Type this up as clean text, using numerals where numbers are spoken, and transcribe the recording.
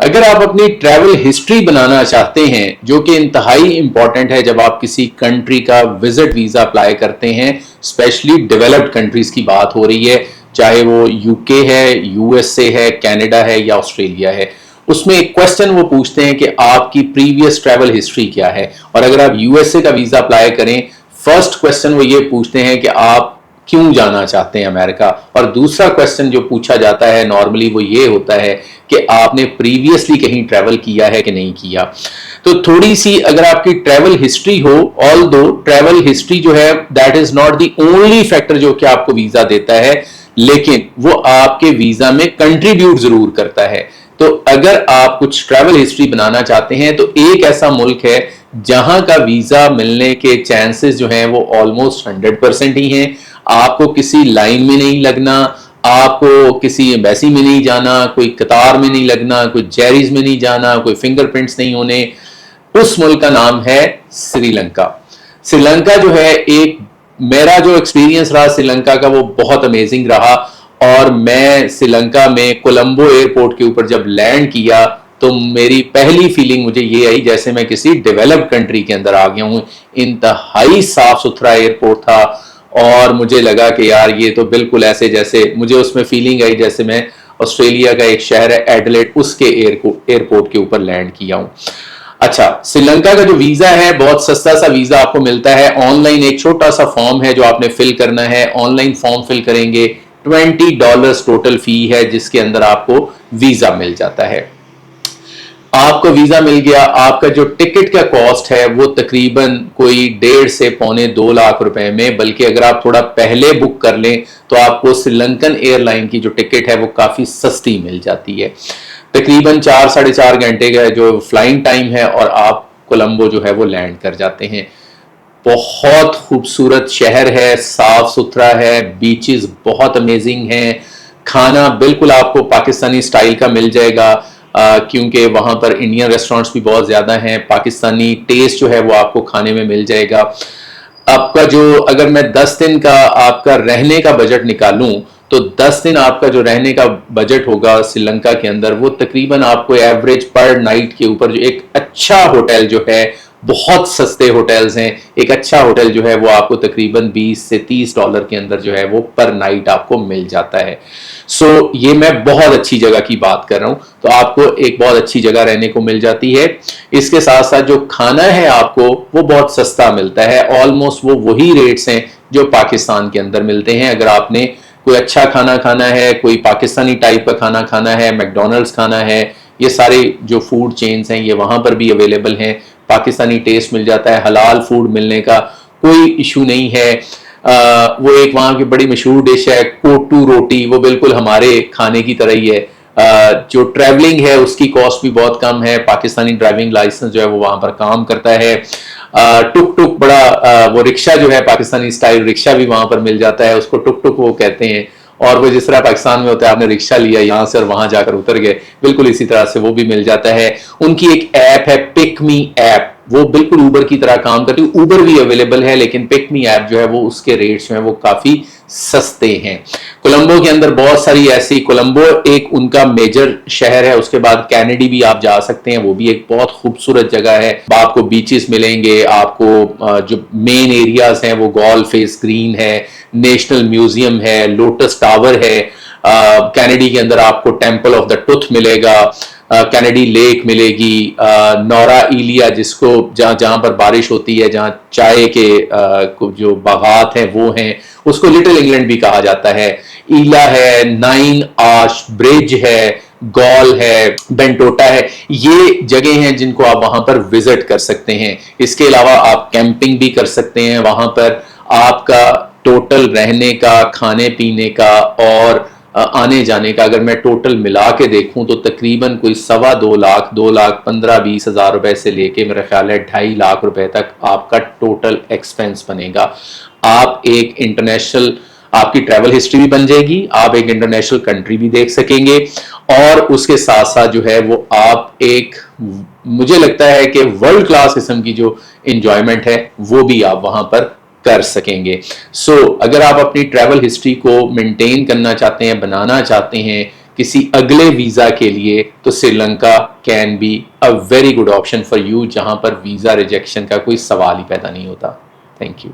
अगर आप अपनी ट्रैवल हिस्ट्री बनाना चाहते हैं, जो कि इंतहाई इंपॉर्टेंट है जब आप किसी कंट्री का विजिट वीजा अप्लाई करते हैं, स्पेशली डेवलप्ड कंट्रीज की बात हो रही है, चाहे वो यूके है, यूएसए है, कनाडा है या ऑस्ट्रेलिया है, उसमें एक क्वेश्चन वो पूछते हैं कि आपकी प्रीवियस ट्रैवल हिस्ट्री क्या है। और अगर आप यूएसए का वीजा अप्लाई करें, फर्स्ट क्वेश्चन वो ये पूछते हैं कि आप क्यों जाना चाहते हैं अमेरिका, और दूसरा क्वेश्चन जो पूछा जाता है नॉर्मली वो ये होता है कि आपने प्रीवियसली कहीं ट्रैवल किया है कि नहीं किया। तो थोड़ी सी अगर आपकी ट्रैवल हिस्ट्री हो, ऑल दो ट्रैवल हिस्ट्री जो है that is not the only factor जो कि आपको वीजा देता है, लेकिन वो आपके वीजा में कंट्रीब्यूट जरूर करता है। तो अगर आप कुछ ट्रैवल हिस्ट्री बनाना चाहते हैं तो एक ऐसा मुल्क है जहां का वीजा मिलने के चांसेस जो हैं वो ऑलमोस्ट 100% ही हैं। आपको किसी लाइन में नहीं लगना, आपको किसी एम्बेसी में नहीं जाना, कोई कतार में नहीं लगना, कोई जेरीज में नहीं जाना, कोई फिंगरप्रिंट्स नहीं होने। उस मुल्क का नाम है श्रीलंका। श्रीलंका जो है, एक मेरा जो एक्सपीरियंस रहा श्रीलंका का वो बहुत अमेजिंग रहा। और मैं श्रीलंका में कोलंबो एयरपोर्ट के ऊपर जब लैंड किया तो मेरी पहली फीलिंग मुझे ये आई जैसे मैं किसी डेवलप्ड कंट्री के अंदर आ गया हूं। इंतहाई साफ सुथरा एयरपोर्ट था और मुझे लगा कि यार ये तो बिल्कुल ऐसे जैसे मुझे उसमें फीलिंग आई जैसे मैं ऑस्ट्रेलिया का एक शहर है एडिलेड, उसके एयरपोर्ट के ऊपर लैंड किया हूं। अच्छा, श्रीलंका का जो वीजा है बहुत सस्ता सा वीजा आपको मिलता है। ऑनलाइन एक छोटा सा फॉर्म है जो आपने फिल करना है। ऑनलाइन फॉर्म फिल करेंगे, $20 टोटल फी है जिसके अंदर आपको वीजा मिल जाता है। आपको वीजा मिल गया, आपका जो टिकट का कॉस्ट है वो तकरीबन कोई 1.5 से पौने 2 लाख रुपए में, बल्कि अगर आप थोड़ा पहले बुक कर लें तो आपको श्रीलंकन एयरलाइन की जो टिकट है वो काफी सस्ती मिल जाती है। तकरीबन 4 साढ़े 4 घंटे का जो फ्लाइंग टाइम है और आप कोलंबो जो है वो लैंड कर जाते हैं। बहुत खूबसूरत शहर है, साफ सुथरा है, बीचेस बहुत अमेजिंग हैं, खाना बिल्कुल आपको पाकिस्तानी स्टाइल का मिल जाएगा क्योंकि वहाँ पर इंडियन रेस्टोरेंट्स भी बहुत ज़्यादा हैं। पाकिस्तानी टेस्ट जो है वो आपको खाने में मिल जाएगा। आपका जो अगर मैं 10 दिन का आपका रहने का बजट निकालूं तो 10 दिन आपका जो रहने का बजट होगा श्रीलंका के अंदर वो तकरीबन आपको एवरेज पर नाइट के ऊपर जो एक अच्छा होटल जो है, बहुत सस्ते होटल्स हैं, एक अच्छा होटल जो है वो आपको तकरीबन 20 से 30 डॉलर के अंदर जो है वो पर नाइट आपको मिल जाता है। सो ये मैं बहुत अच्छी जगह की बात कर रहा हूं, तो आपको एक बहुत अच्छी जगह रहने को मिल जाती है। इसके साथ साथ जो खाना है आपको वो बहुत सस्ता मिलता है। ऑलमोस्ट वो वही रेट्स हैं जो पाकिस्तान के अंदर मिलते हैं। अगर आपने कोई अच्छा खाना खाना है, कोई पाकिस्तानी टाइप का खाना खाना है, मैकडोनल्ड्स खाना है, ये सारे जो फूड चेन्स हैं ये वहां पर भी अवेलेबल हैं। पाकिस्तानी टेस्ट मिल जाता है, हलाल फूड मिलने का कोई इशू नहीं है। वो एक वहाँ की बड़ी मशहूर डिश है कोटू रोटी, वो बिल्कुल हमारे खाने की तरह ही है। जो ट्रैवलिंग है उसकी कॉस्ट भी बहुत कम है। पाकिस्तानी ड्राइविंग लाइसेंस जो है वो वहाँ पर काम करता है। टुक टुक बड़ा वो रिक्शा जो है पाकिस्तानी स्टाइल रिक्शा भी वहाँ पर मिल जाता है, उसको टुक टुक वो कहते हैं। और वो जिस तरह पाकिस्तान में होता है आपने रिक्शा लिया यहाँ से और वहां जाकर उतर गए, बिल्कुल इसी तरह से वो भी मिल जाता है। उनकी एक ऐप है पिक मी ऐप, वो बिल्कुल ऊबर की तरह काम करती है। ऊबर भी अवेलेबल है लेकिन पिक मी ऐप जो है वो उसके रेट्स जो है वो काफी सस्ते हैं। कोलंबो के अंदर बहुत सारी ऐसी, कोलंबो एक उनका मेजर शहर है, उसके बाद कैनेडी भी आप जा सकते हैं, वो भी एक बहुत खूबसूरत जगह है। आपको बीचेस मिलेंगे, आपको जो मेन एरियाज हैं वो गोल्फ है, ग्रीन है, नेशनल म्यूजियम है, लोटस टावर है। कैनेडी के अंदर आपको टेम्पल ऑफ द टूथ मिलेगा, कैनेडी लेक मिलेगी, नौरा इलिया जिसको जहां पर बारिश होती है, जहां चाय के जो बागात हैं वो हैं, उसको लिटिल इंग्लैंड भी कहा जाता है। ईला है, 9 आर्च ब्रिज है, गॉल है, बेंटोटा है, ये जगह हैं जिनको आप वहां पर विजिट कर सकते हैं। इसके अलावा आप कैंपिंग भी कर सकते हैं वहां पर। आपका टोटल रहने का, खाने पीने का और आने जाने का अगर मैं टोटल मिला के देखूं तो तकरीबन कोई 2.25 लाख, 2 लाख 15-20 हज़ार रुपए से लेके मेरा ख्याल है 2.5 लाख रुपए तक आपका टोटल एक्सपेंस बनेगा। आप एक इंटरनेशनल, आपकी ट्रैवल हिस्ट्री भी बन जाएगी, आप एक इंटरनेशनल कंट्री भी देख सकेंगे और उसके साथ साथ जो है वो आप एक, मुझे लगता है कि वर्ल्ड क्लास किस्म की जो इंजॉयमेंट है वो भी आप वहां पर कर सकेंगे। अगर आप अपनी ट्रैवल हिस्ट्री को मेंटेन करना चाहते हैं, बनाना चाहते हैं किसी अगले वीजा के लिए, तो Sri Lanka can be a very good option for you, जहां पर वीजा रिजेक्शन का कोई सवाल ही पैदा नहीं होता। Thank you.